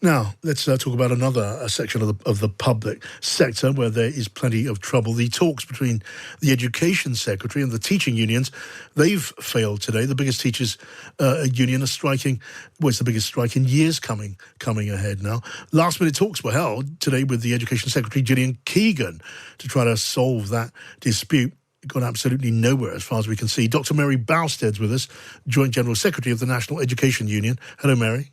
Now, let's talk about another section of the public sector where there is plenty of trouble. The talks between the Education Secretary and the teaching unions, they've failed today. The biggest teachers union are striking. Well, it's the biggest strike in years coming ahead now. Last-minute talks were held today with the Education Secretary, Gillian Keegan, to try to solve that dispute. It got absolutely nowhere as far as we can see. Dr. Mary Bousted's with us, Joint General Secretary of the National Education Union. Hello, Mary.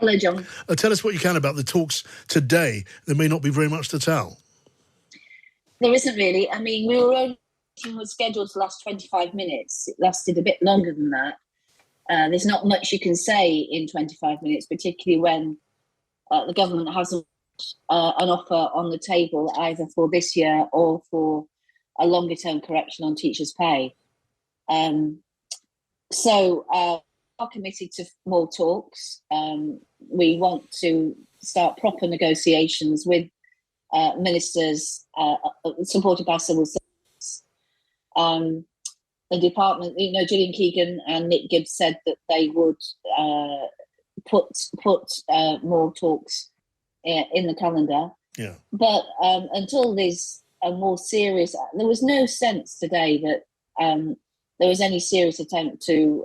Hello, John. Tell us what you can about the talks today. There may not be very much to tell. There isn't really. I mean, meeting was scheduled to last 25 minutes. It lasted a bit longer than that. There's not much you can say in 25 minutes, particularly when the government hasn't an offer on the table either for this year or for a longer-term correction on teachers' pay. So are committed to more talks. We want to start proper negotiations with ministers supported by civil servants. The department, Gillian Keegan and Nick Gibbs said that they would put more talks in the calendar. Yeah. But until there's a more serious, there was no sense today that there was any serious attempt to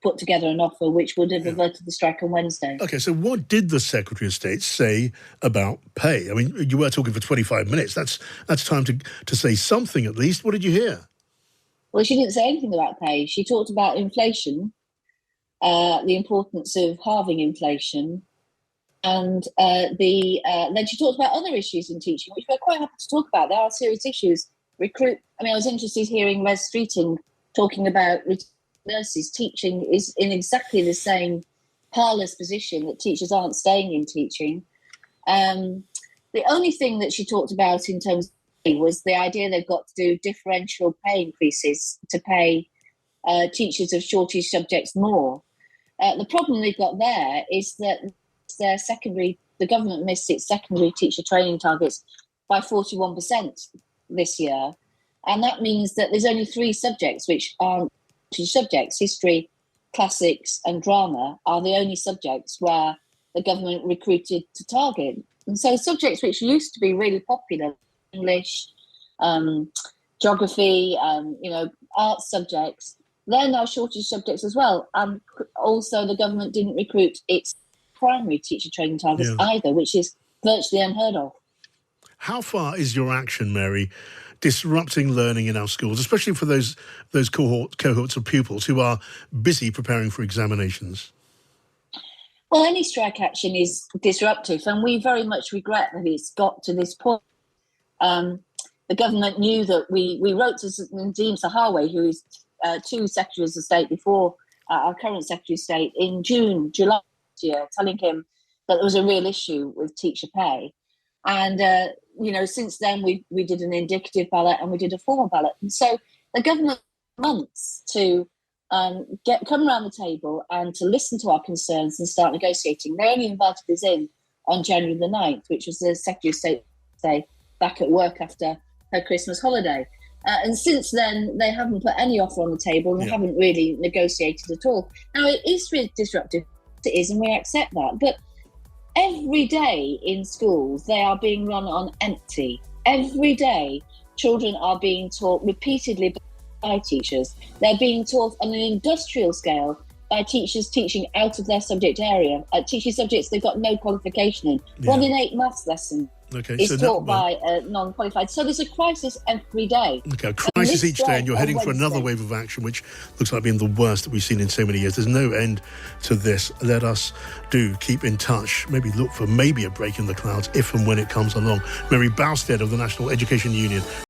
put together an offer which would have averted the strike on Wednesday. OK, so what did the Secretary of State say about pay? I mean, you were talking for 25 minutes. That's time to say something at least. What did you hear? Well, she didn't say anything about pay. She talked about inflation, the importance of halving inflation, and then she talked about other issues in teaching, which we're quite happy to talk about. There are serious issues. I was interested hearing Wes Streeting talking about nurses. Teaching is in exactly the same parlous position, that teachers aren't staying in teaching. The only thing that she talked about in terms of pay was the idea they've got to do differential pay increases to pay teachers of shortage subjects more. The problem they've got there is that the government missed its secondary teacher training targets by 41% this year. And that means that there's only 3 subjects which aren't subjects. History, classics and drama are the only subjects where the government recruited to target. And so subjects which used to be really popular, English, geography, arts subjects, they're now shortage subjects as well. And also the government didn't recruit its primary teacher training targets either, which is virtually unheard of. How far is your action, Mary, disrupting learning in our schools, especially for those cohorts of pupils who are busy preparing for examinations? Well, any strike action is disruptive, and we very much regret that it's got to this point. The government knew that we wrote to Nadeem Sahaway, who is 2 Secretaries of State before our current Secretary of State, in July last year, telling him that there was a real issue with teacher pay. And, since then we did an indicative ballot and we did a formal ballot. And so the government months to come around the table and to listen to our concerns and start negotiating. They only invited us in on January the 9th, which was the Secretary of State day back at work after her Christmas holiday. And since then, they haven't put any offer on the table and they haven't really negotiated at all. Now, it is really disruptive. It is, and we accept that. But every day in schools, they are being run on empty. Every day, children are being taught repeatedly by teachers. They're being taught on an industrial scale by teachers teaching out of their subject area, teaching subjects they've got no qualification in. 1 in 8 maths lesson is taught by non-qualified. So there's a crisis every day. Okay, a crisis each day, and you're heading for another wave of action, which looks like being the worst that we've seen in so many years. There's no end to this. Let us keep in touch. Maybe look for a break in the clouds if and when it comes along. Mary Bousted of the National Education Union.